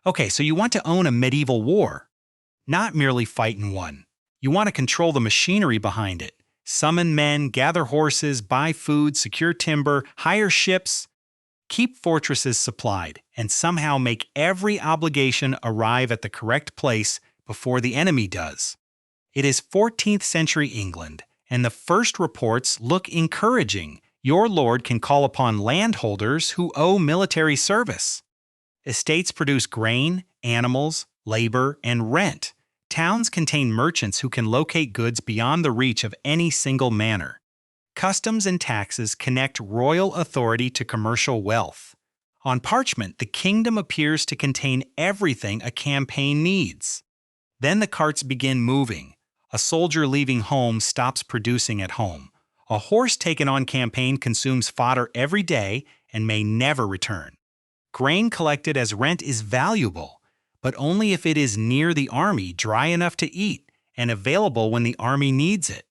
Okay, so you want to own a medieval war, not merely fight in one. You want to control the machinery behind it. Summon men, gather horses, buy food, secure timber, hire ships, keep fortresses supplied, and somehow make every obligation arrive at the correct place before the enemy does. It is 14th century England, and the first reports look encouraging. Your lord can call upon landholders who owe military service. Estates produce grain, animals, labor, and rent. Towns contain merchants who can locate goods beyond the reach of any single manor. Customs and taxes connect royal authority to commercial wealth. On parchment, the kingdom appears to contain everything a campaign needs. Then the carts begin moving. A soldier leaving home stops producing at home. A horse taken on campaign consumes fodder every day and may never return. Grain collected as rent is valuable, but only if it is near the army, dry enough to eat, and available when the army needs it.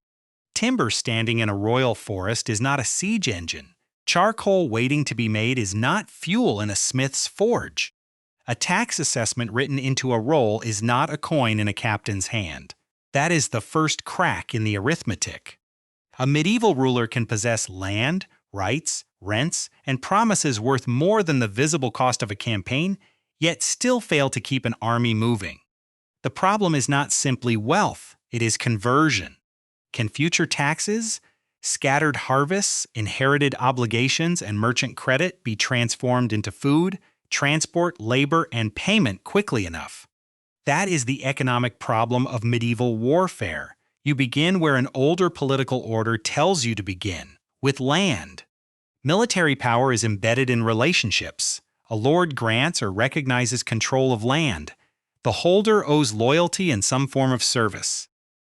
Timber standing in a royal forest is not a siege engine. Charcoal waiting to be made is not fuel in a smith's forge. A tax assessment written into a roll is not a coin in a captain's hand. That is the first crack in the arithmetic. A medieval ruler can possess land, rights, rents, and promises worth more than the visible cost of a campaign, yet still fail to keep an army moving. The problem is not simply wealth, it is conversion. Can future taxes, scattered harvests, inherited obligations, and merchant credit be transformed into food, transport, labor, and payment quickly enough? That is the economic problem of medieval warfare. You begin where an older political order tells you to begin, with land. Military power is embedded in relationships. A lord grants or recognizes control of land. The holder owes loyalty and some form of service.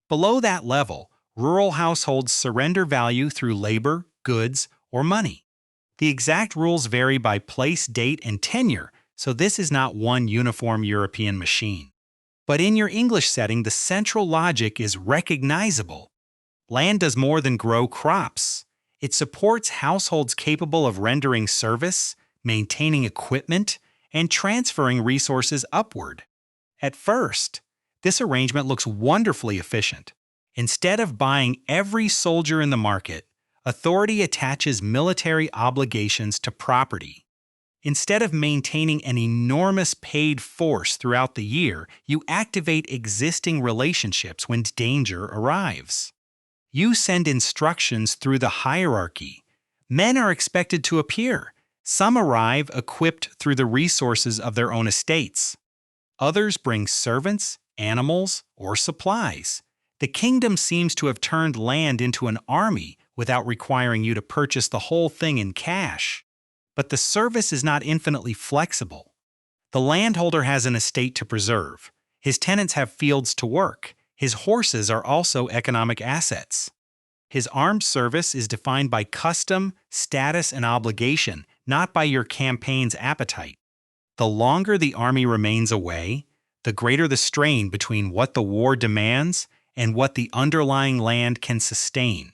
Below that level, rural households surrender value through labor, goods, or money. The exact rules vary by place, date, and tenure, so this is not one uniform European machine. But in your English setting, the central logic is recognizable. Land does more than grow crops. It supports households capable of rendering service, maintaining equipment, and transferring resources upward. At first, this arrangement looks wonderfully efficient. Instead of buying every soldier in the market, authority attaches military obligations to property. Instead of maintaining an enormous paid force throughout the year, you activate existing relationships when danger arrives. You send instructions through the hierarchy. Men are expected to appear. Some arrive equipped through the resources of their own estates. Others bring servants, animals, or supplies. The kingdom seems to have turned land into an army without requiring you to purchase the whole thing in cash. But the service is not infinitely flexible. The landholder has an estate to preserve. His tenants have fields to work. His horses are also economic assets. His armed service is defined by custom, status, and obligation, not by your campaign's appetite. The longer the army remains away, the greater the strain between what the war demands and what the underlying land can sustain.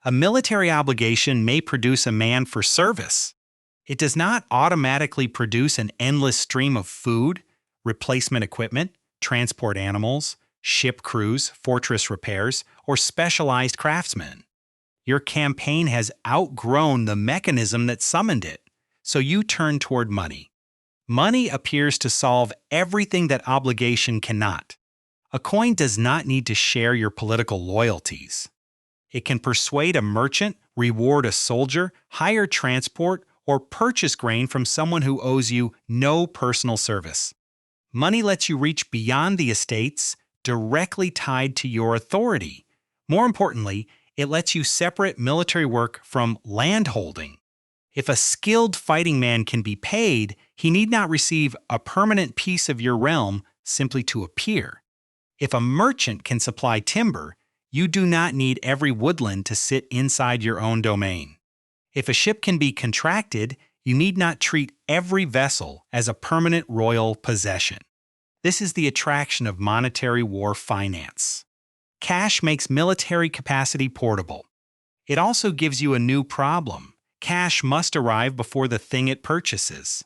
A military obligation may produce a man for service. It does not automatically produce an endless stream of food, replacement equipment, transport animals, ship crews, fortress repairs, or specialized craftsmen. Your campaign has outgrown the mechanism that summoned it, so you turn toward money. Money appears to solve everything that obligation cannot. A coin does not need to share your political loyalties. It can persuade a merchant, reward a soldier, hire transport, or purchase grain from someone who owes you no personal service. Money lets you reach beyond the estates, directly tied to your authority. More importantly, it lets you separate military work from landholding. If a skilled fighting man can be paid, he need not receive a permanent piece of your realm simply to appear. If a merchant can supply timber, you do not need every woodland to sit inside your own domain. If a ship can be contracted, you need not treat every vessel as a permanent royal possession. This is the attraction of monetary war finance. Cash makes military capacity portable. It also gives you a new problem. Cash must arrive before the thing it purchases.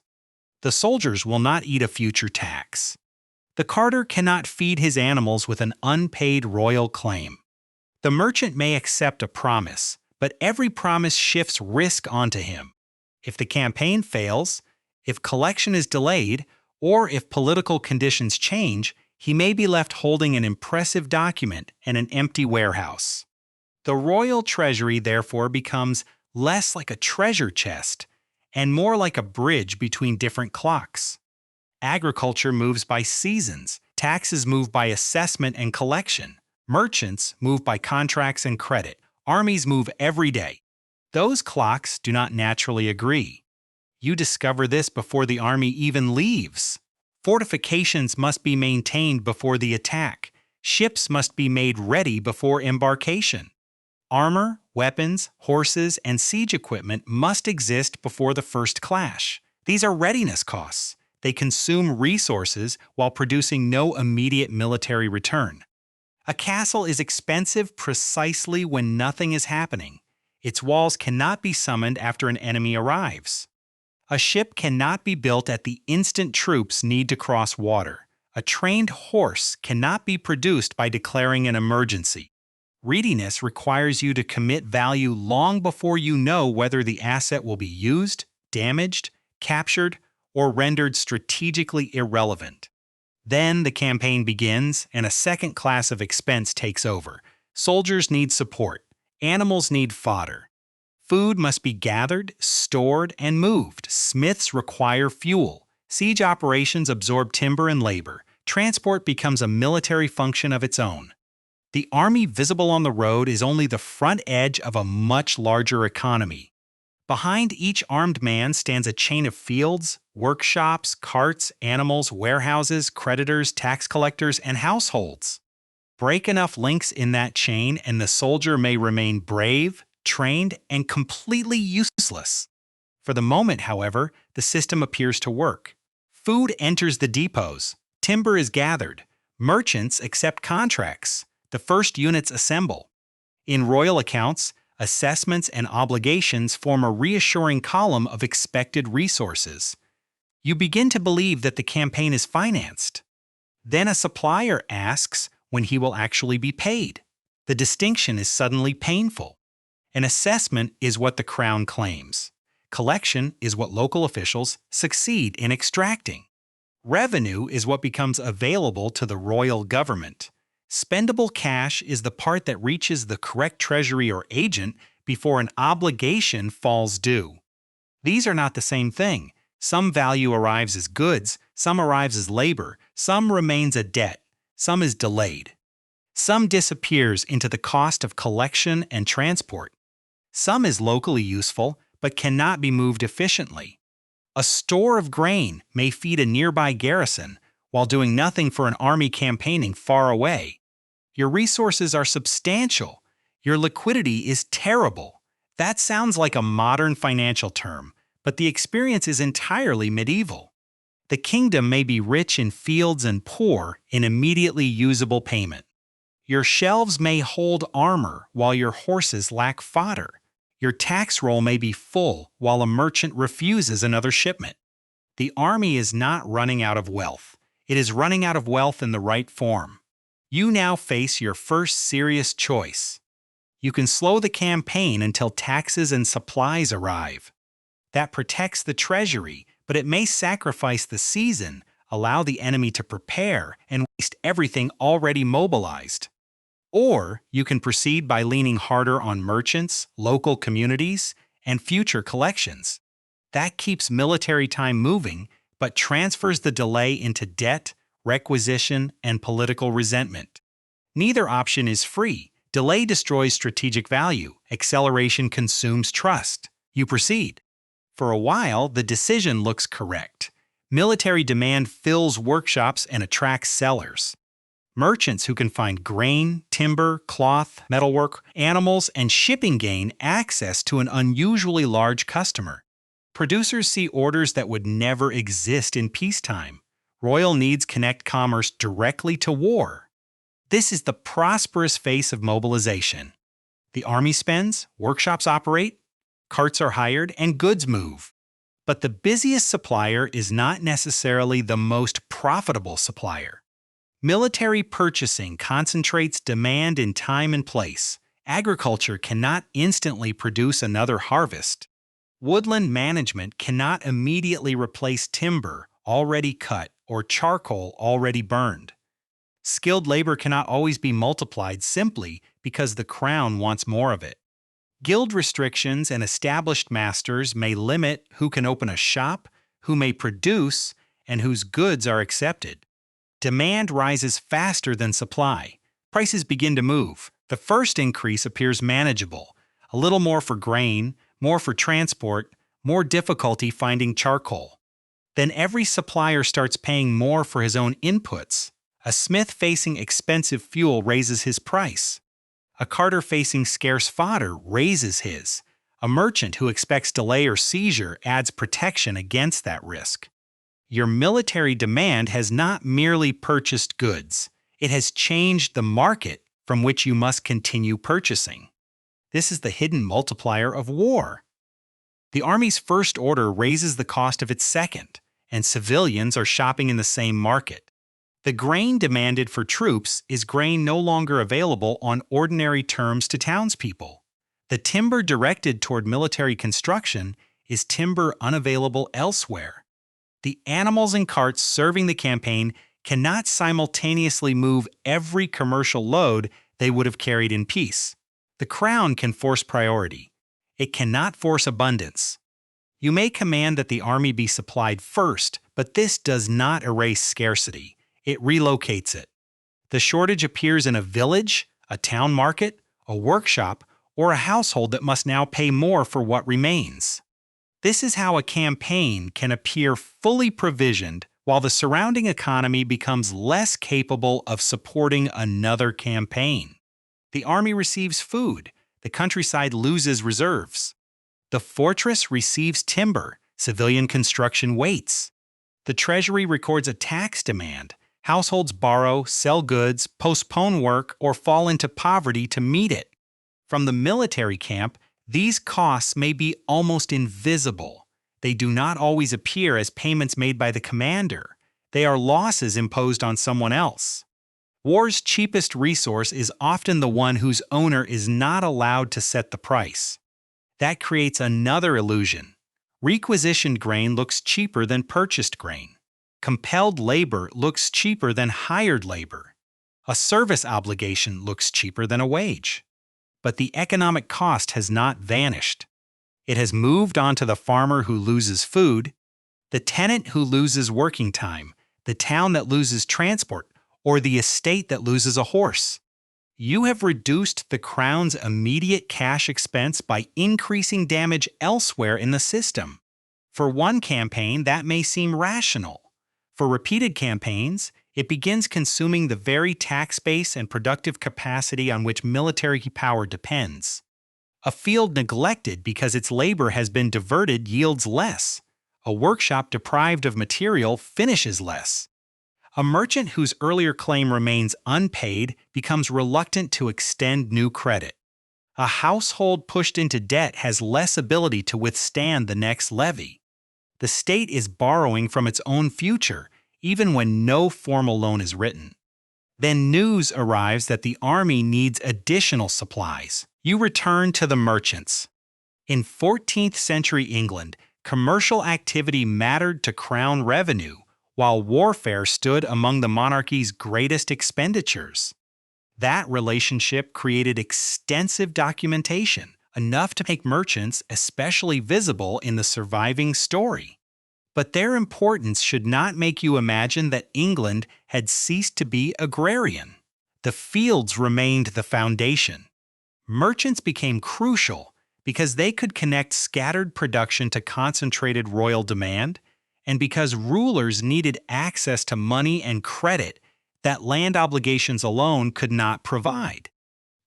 The soldiers will not eat a future tax. The carter cannot feed his animals with an unpaid royal claim. The merchant may accept a promise, but every promise shifts risk onto him. If the campaign fails, if collection is delayed, or if political conditions change, he may be left holding an impressive document and an empty warehouse. The royal treasury therefore becomes less like a treasure chest and more like a bridge between different clocks. Agriculture moves by seasons, taxes move by assessment and collection, merchants move by contracts and credit, armies move every day. Those clocks do not naturally agree. You discover this before the army even leaves. Fortifications must be maintained before the attack. Ships must be made ready before embarkation. Armor, weapons, horses, and siege equipment must exist before the first clash. These are readiness costs. They consume resources while producing no immediate military return. A castle is expensive precisely when nothing is happening. Its walls cannot be summoned after an enemy arrives. A ship cannot be built at the instant troops need to cross water. A trained horse cannot be produced by declaring an emergency. Readiness requires you to commit value long before you know whether the asset will be used, damaged, captured, or rendered strategically irrelevant. Then the campaign begins and a second class of expense takes over. Soldiers need support. Animals need fodder. Food must be gathered, stored, and moved. Smiths require fuel. Siege operations absorb timber and labor. Transport becomes a military function of its own. The army visible on the road is only the front edge of a much larger economy. Behind each armed man stands a chain of fields, workshops, carts, animals, warehouses, creditors, tax collectors, and households. Break enough links in that chain and the soldier may remain brave, trained, and completely useless. For the moment, however, the system appears to work. Food enters the depots. Timber is gathered. Merchants accept contracts. The first units assemble. In royal accounts, assessments and obligations form a reassuring column of expected resources. You begin to believe that the campaign is financed. Then a supplier asks when he will actually be paid. The distinction is suddenly painful. An assessment is what the crown claims. Collection is what local officials succeed in extracting. Revenue is what becomes available to the royal government. Spendable cash is the part that reaches the correct treasury or agent before an obligation falls due. These are not the same thing. Some value arrives as goods, some arrives as labor, some remains a debt, some is delayed. Some disappears into the cost of collection and transport. Some is locally useful, but cannot be moved efficiently. A store of grain may feed a nearby garrison, while doing nothing for an army campaigning far away. Your resources are substantial. Your liquidity is terrible. That sounds like a modern financial term, but the experience is entirely medieval. The kingdom may be rich in fields and poor in immediately usable payment. Your shelves may hold armor while your horses lack fodder. Your tax roll may be full while a merchant refuses another shipment. The army is not running out of wealth. It is running out of wealth in the right form. You now face your first serious choice. You can slow the campaign until taxes and supplies arrive. That protects the treasury, but it may sacrifice the season, allow the enemy to prepare, and waste everything already mobilized. Or you can proceed by leaning harder on merchants, local communities, and future collections. That keeps military time moving, but transfers the delay into debt, requisition, and political resentment. Neither option is free. Delay destroys strategic value. Acceleration consumes trust. You proceed. For a while, the decision looks correct. Military demand fills workshops and attracts sellers. Merchants who can find grain, timber, cloth, metalwork, animals, and shipping gain access to an unusually large customer. Producers see orders that would never exist in peacetime. Royal needs connect commerce directly to war. This is the prosperous face of mobilization. The army spends, workshops operate, carts are hired, and goods move. But the busiest supplier is not necessarily the most profitable supplier. Military purchasing concentrates demand in time and place. Agriculture cannot instantly produce another harvest. Woodland management cannot immediately replace timber already cut or charcoal already burned. Skilled labor cannot always be multiplied simply because the crown wants more of it. Guild restrictions and established masters may limit who can open a shop, who may produce, and whose goods are accepted. Demand rises faster than supply. Prices begin to move. The first increase appears manageable. A little more for grain, more for transport, more difficulty finding charcoal. Then every supplier starts paying more for his own inputs. A smith facing expensive fuel raises his price. A carter facing scarce fodder raises his. A merchant who expects delay or seizure adds protection against that risk. Your military demand has not merely purchased goods. It has changed the market from which you must continue purchasing. This is the hidden multiplier of war. The army's first order raises the cost of its second, and civilians are shopping in the same market. The grain demanded for troops is grain no longer available on ordinary terms to townspeople. The timber directed toward military construction is timber unavailable elsewhere. The animals and carts serving the campaign cannot simultaneously move every commercial load they would have carried in peace. The crown can force priority. It cannot force abundance. You may command that the army be supplied first, but this does not erase scarcity. It relocates it. The shortage appears in a village, a town market, a workshop, or a household that must now pay more for what remains. This is how a campaign can appear fully provisioned while the surrounding economy becomes less capable of supporting another campaign. The army receives food. The countryside loses reserves. The fortress receives timber. Civilian construction waits. The treasury records a tax demand. Households borrow, sell goods, postpone work, or fall into poverty to meet it. From the military camp, these costs may be almost invisible. They do not always appear as payments made by the commander. They are losses imposed on someone else. War's cheapest resource is often the one whose owner is not allowed to set the price. That creates another illusion. Requisitioned grain looks cheaper than purchased grain. Compelled labor looks cheaper than hired labor. A service obligation looks cheaper than a wage. But the economic cost has not vanished. It has moved on to the farmer who loses food, the tenant who loses working time, the town that loses transport, or the estate that loses a horse. You have reduced the crown's immediate cash expense by increasing damage elsewhere in the system. For one campaign, that may seem rational. For repeated campaigns, it begins consuming the very tax base and productive capacity on which military power depends. A field neglected because its labor has been diverted yields less. A workshop deprived of material finishes less. A merchant whose earlier claim remains unpaid becomes reluctant to extend new credit. A household pushed into debt has less ability to withstand the next levy. The state is borrowing from its own future, even when no formal loan is written. Then news arrives that the army needs additional supplies. You return to the merchants. In 14th century England, commercial activity mattered to crown revenue, while warfare stood among the monarchy's greatest expenditures. That relationship created extensive documentation, enough to make merchants especially visible in the surviving story. But their importance should not make you imagine that England had ceased to be agrarian. The fields remained the foundation. Merchants became crucial because they could connect scattered production to concentrated royal demand, and because rulers needed access to money and credit that land obligations alone could not provide.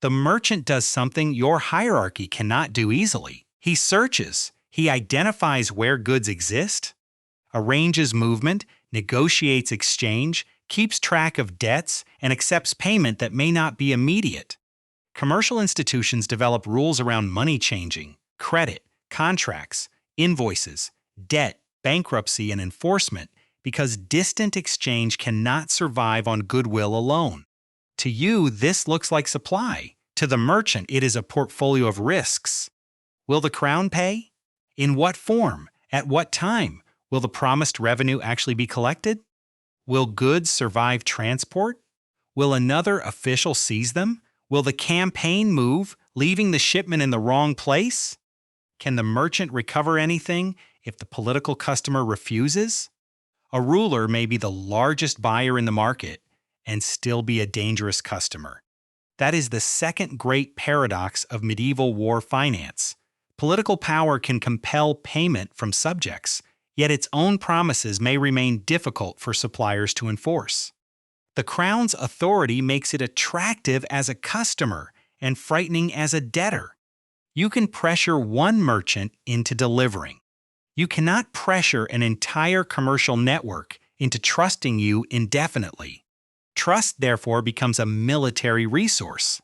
The merchant does something your hierarchy cannot do easily. He searches. He identifies where goods exist, arranges movement, negotiates exchange, keeps track of debts, and accepts payment that may not be immediate. Commercial institutions develop rules around money changing, credit, contracts, invoices, debt, bankruptcy, and enforcement, because distant exchange cannot survive on goodwill alone. To you, this looks like supply. To the merchant, it is a portfolio of risks. Will the crown pay? In what form? At what time? Will the promised revenue actually be collected? Will goods survive transport? Will another official seize them? Will the campaign move, leaving the shipment in the wrong place? Can the merchant recover anything if the political customer refuses? A ruler may be the largest buyer in the market and still be a dangerous customer. That is the second great paradox of medieval war finance. Political power can compel payment from subjects, yet its own promises may remain difficult for suppliers to enforce. The crown's authority makes it attractive as a customer and frightening as a debtor. You can pressure one merchant into delivering. You cannot pressure an entire commercial network into trusting you indefinitely. Trust, therefore, becomes a military resource.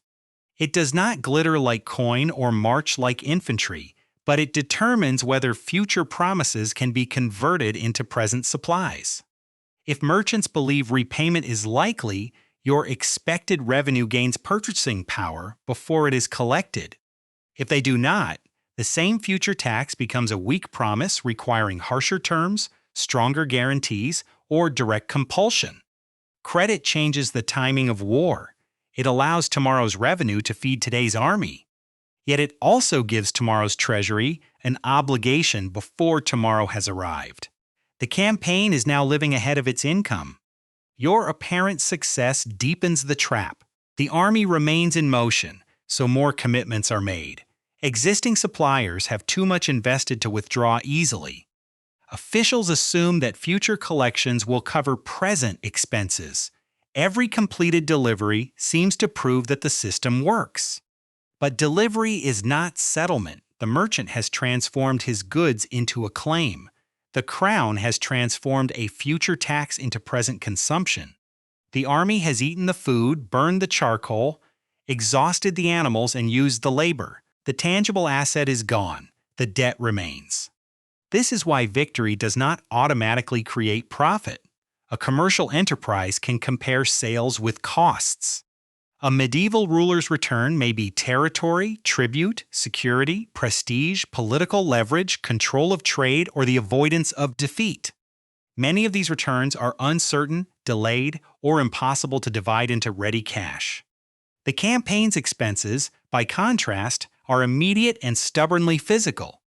It does not glitter like coin or march like infantry, but it determines whether future promises can be converted into present supplies. If merchants believe repayment is likely, your expected revenue gains purchasing power before it is collected. If they do not, the same future tax becomes a weak promise requiring harsher terms, stronger guarantees, or direct compulsion. Credit changes the timing of war. It allows tomorrow's revenue to feed today's army. Yet it also gives tomorrow's treasury an obligation before tomorrow has arrived. The campaign is now living ahead of its income. Your apparent success deepens the trap. The army remains in motion, so more commitments are made. Existing suppliers have too much invested to withdraw easily. Officials assume that future collections will cover present expenses. Every completed delivery seems to prove that the system works. But delivery is not settlement. The merchant has transformed his goods into a claim. The crown has transformed a future tax into present consumption. The army has eaten the food, burned the charcoal, exhausted the animals, and used the labor. The tangible asset is gone. The debt remains. This is why victory does not automatically create profit. A commercial enterprise can compare sales with costs. A medieval ruler's return may be territory, tribute, security, prestige, political leverage, control of trade, or the avoidance of defeat. Many of these returns are uncertain, delayed, or impossible to divide into ready cash. The campaign's expenses, by contrast, are immediate and stubbornly physical.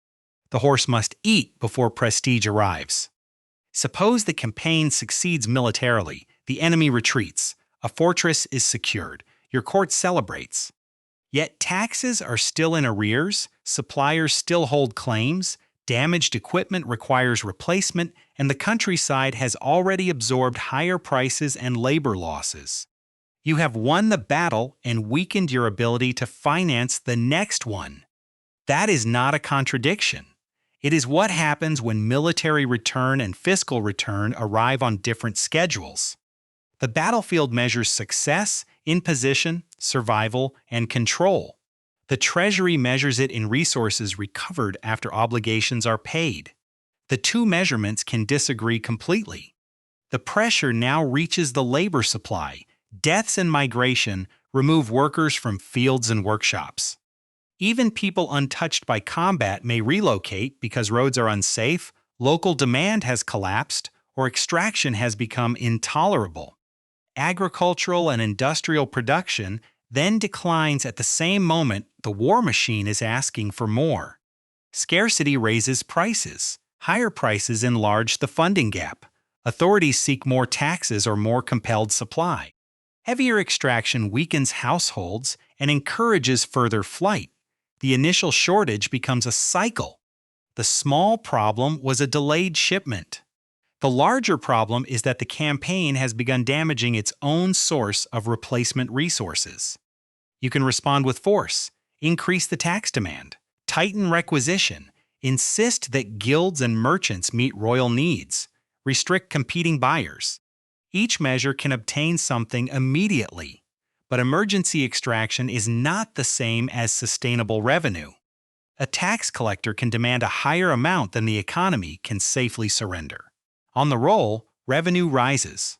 The horse must eat before prestige arrives. Suppose the campaign succeeds militarily, the enemy retreats, a fortress is secured, your court celebrates. Yet taxes are still in arrears, suppliers still hold claims, damaged equipment requires replacement, and the countryside has already absorbed higher prices and labor losses. You have won the battle and weakened your ability to finance the next one. That is not a contradiction. It is what happens when military return and fiscal return arrive on different schedules. The battlefield measures success, imposition, survival, and control. The treasury measures it in resources recovered after obligations are paid. The two measurements can disagree completely. The pressure now reaches the labor supply. Deaths and migration remove workers from fields and workshops. Even people untouched by combat may relocate because roads are unsafe, local demand has collapsed, or extraction has become intolerable. Agricultural and industrial production then declines at the same moment the war machine is asking for more. Scarcity raises prices. Higher prices enlarge the funding gap. Authorities seek more taxes or more compelled supply. Heavier extraction weakens households and encourages further flight. The initial shortage becomes a cycle. The small problem was a delayed shipment. The larger problem is that the campaign has begun damaging its own source of replacement resources. You can respond with force, increase the tax demand, tighten requisition, insist that guilds and merchants meet royal needs, restrict competing buyers. Each measure can obtain something immediately. But emergency extraction is not the same as sustainable revenue. A tax collector can demand a higher amount than the economy can safely surrender. On the roll, revenue rises.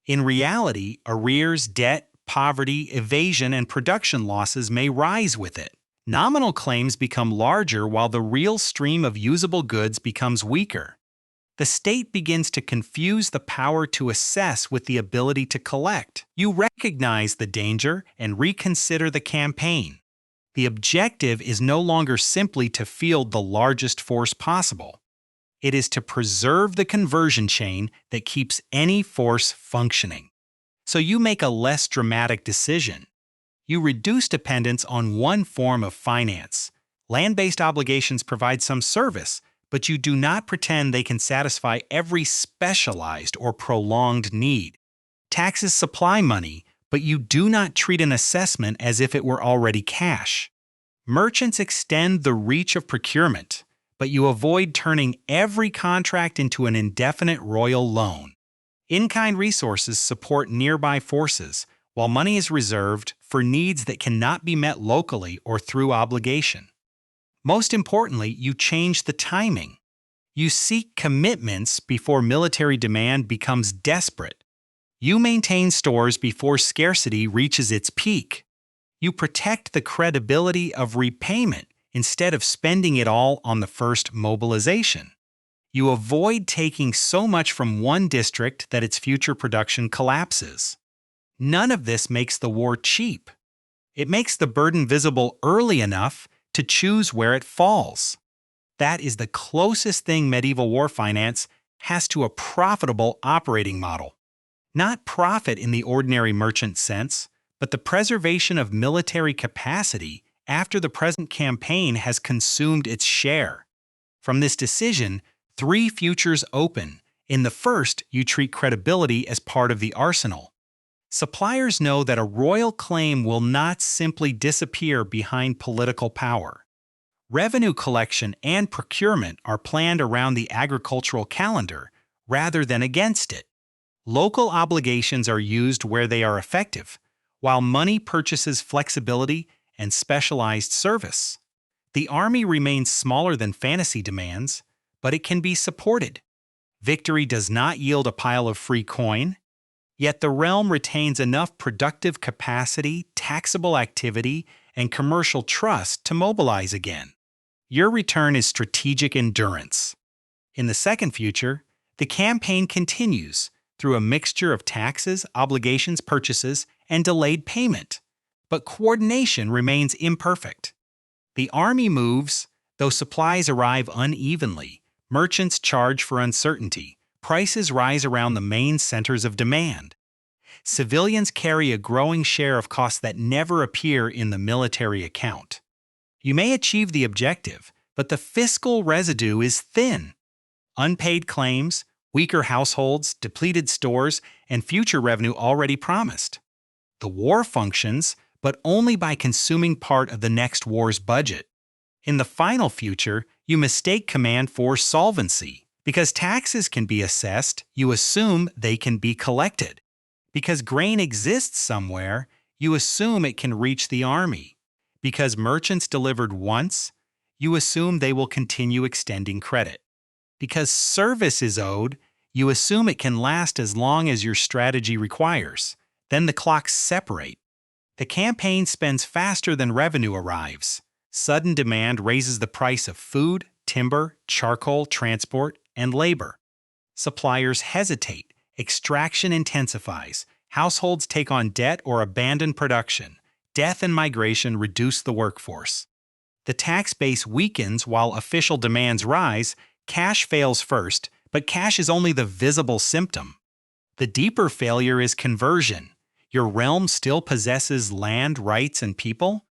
In reality, arrears, debt, poverty, evasion, and production losses may rise with it. Nominal claims become larger while the real stream of usable goods becomes weaker. The state begins to confuse the power to assess with the ability to collect. You recognize the danger and reconsider the campaign. The objective is no longer simply to field the largest force possible. It is to preserve the conversion chain that keeps any force functioning. So you make a less dramatic decision. You reduce dependence on one form of finance. Land-based obligations provide some service, but you do not pretend they can satisfy every specialized or prolonged need. Taxes supply money, but you do not treat an assessment as if it were already cash. Merchants extend the reach of procurement, but you avoid turning every contract into an indefinite royal loan. In-kind resources support nearby forces, while money is reserved for needs that cannot be met locally or through obligation. Most importantly, you change the timing. You seek commitments before military demand becomes desperate. You maintain stores before scarcity reaches its peak. You protect the credibility of repayment instead of spending it all on the first mobilization. You avoid taking so much from one district that its future production collapses. None of this makes the war cheap. It makes the burden visible early enough to choose where it falls. That is the closest thing medieval war finance has to a profitable operating model. Not profit in the ordinary merchant sense, but the preservation of military capacity after the present campaign has consumed its share. From this decision, three futures open. In the first, you treat credibility as part of the arsenal. Suppliers know that a royal claim will not simply disappear behind political power. Revenue collection and procurement are planned around the agricultural calendar rather than against it. Local obligations are used where they are effective, while money purchases flexibility and specialized service. The army remains smaller than fantasy demands, but it can be supported. Victory does not yield a pile of free coin, yet the realm retains enough productive capacity, taxable activity, and commercial trust to mobilize again. Your return is strategic endurance. In the second future, the campaign continues through a mixture of taxes, obligations, purchases, and delayed payment, but coordination remains imperfect. The army moves, though supplies arrive unevenly. Merchants charge for uncertainty. Prices rise around the main centers of demand. Civilians carry a growing share of costs that never appear in the military account. You may achieve the objective, but the fiscal residue is thin. Unpaid claims, weaker households, depleted stores, and future revenue already promised. The war functions, but only by consuming part of the next war's budget. In the final future, you mistake command for solvency. Because taxes can be assessed, you assume they can be collected. Because grain exists somewhere, you assume it can reach the army. Because merchants delivered once, you assume they will continue extending credit. Because service is owed, you assume it can last as long as your strategy requires. Then the clocks separate. The campaign spends faster than revenue arrives. Sudden demand raises the price of food, timber, charcoal, transport, and labor. Suppliers hesitate. Extraction intensifies. Households take on debt or abandon production. Death and migration reduce the workforce. The tax base weakens while official demands rise. Cash fails first, but cash is only the visible symptom. The deeper failure is conversion. Your realm still possesses land, rights, and people,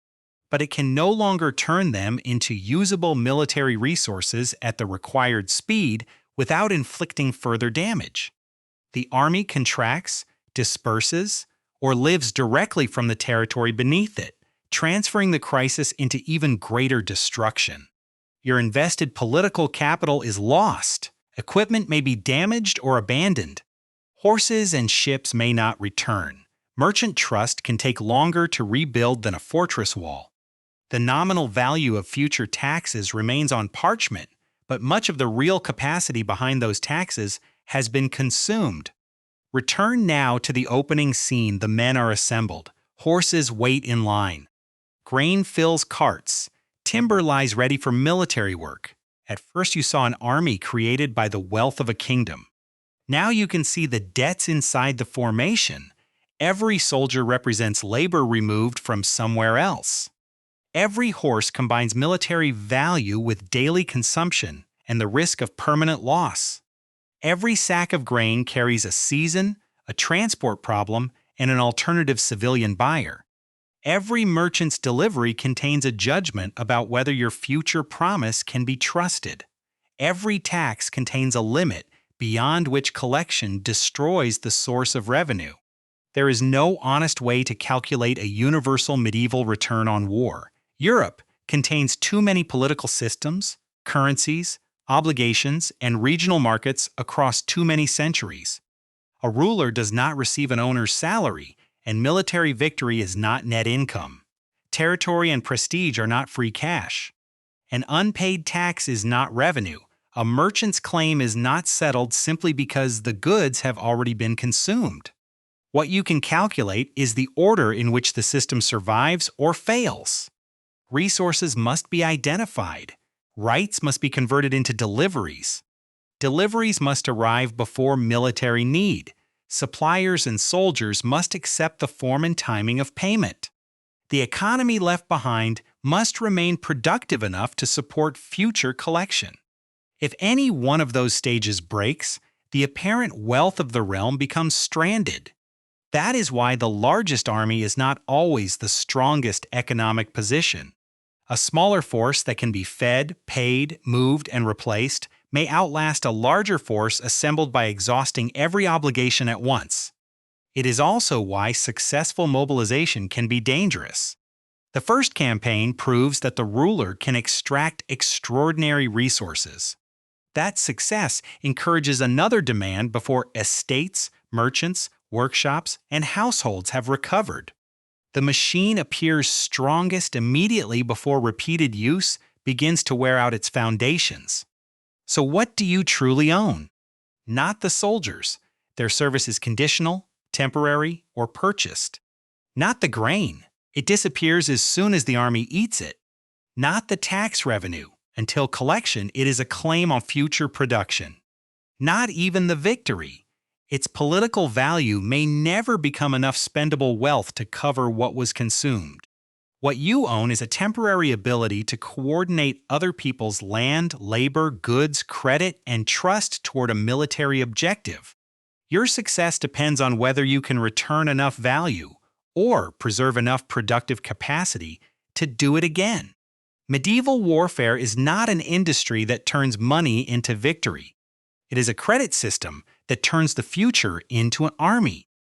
but it can no longer turn them into usable military resources at the required speed without inflicting further damage. The army contracts, disperses, or lives directly from the territory beneath it, transferring the crisis into even greater destruction. Your invested political capital is lost. Equipment may be damaged or abandoned. Horses and ships may not return. Merchant trust can take longer to rebuild than a fortress wall. The nominal value of future taxes remains on parchment, but much of the real capacity behind those taxes has been consumed. Return now to the opening scene. The men are assembled. Horses wait in line. Grain fills carts. Timber lies ready for military work. At first you saw an army created by the wealth of a kingdom. Now you can see the debts inside the formation. Every soldier represents labor removed from somewhere else. Every horse combines military value with daily consumption and the risk of permanent loss. Every sack of grain carries a season, a transport problem, and an alternative civilian buyer. Every merchant's delivery contains a judgment about whether your future promise can be trusted. Every tax contains a limit beyond which collection destroys the source of revenue. There is no honest way to calculate a universal medieval return on war. Europe contains too many political systems, currencies, obligations, and regional markets across too many centuries. A ruler does not receive an owner's salary, and military victory is not net income. Territory and prestige are not free cash. An unpaid tax is not revenue. A merchant's claim is not settled simply because the goods have already been consumed. What you can calculate is the order in which the system survives or fails. Resources must be identified. Rights must be converted into deliveries. Deliveries must arrive before military need. Suppliers and soldiers must accept the form and timing of payment. The economy left behind must remain productive enough to support future collection. If any one of those stages breaks, the apparent wealth of the realm becomes stranded. That is why the largest army is not always the strongest economic position. A smaller force that can be fed, paid, moved, and replaced may outlast a larger force assembled by exhausting every obligation at once. It is also why successful mobilization can be dangerous. The first campaign proves that the ruler can extract extraordinary resources. That success encourages another demand before estates, merchants, workshops, and households have recovered. The machine appears strongest immediately before repeated use begins to wear out its foundations. So what do you truly own? Not the soldiers. Their service is conditional, temporary, or purchased. Not the grain. It disappears as soon as the army eats it. Not the tax revenue. Until collection, it is a claim on future production. Not even the victory. Its political value may never become enough spendable wealth to cover what was consumed. What you own is a temporary ability to coordinate other people's land, labor, goods, credit, and trust toward a military objective. Your success depends on whether you can return enough value or preserve enough productive capacity to do it again. Medieval warfare is not an industry that turns money into victory. It is a credit system that turns the future into an army.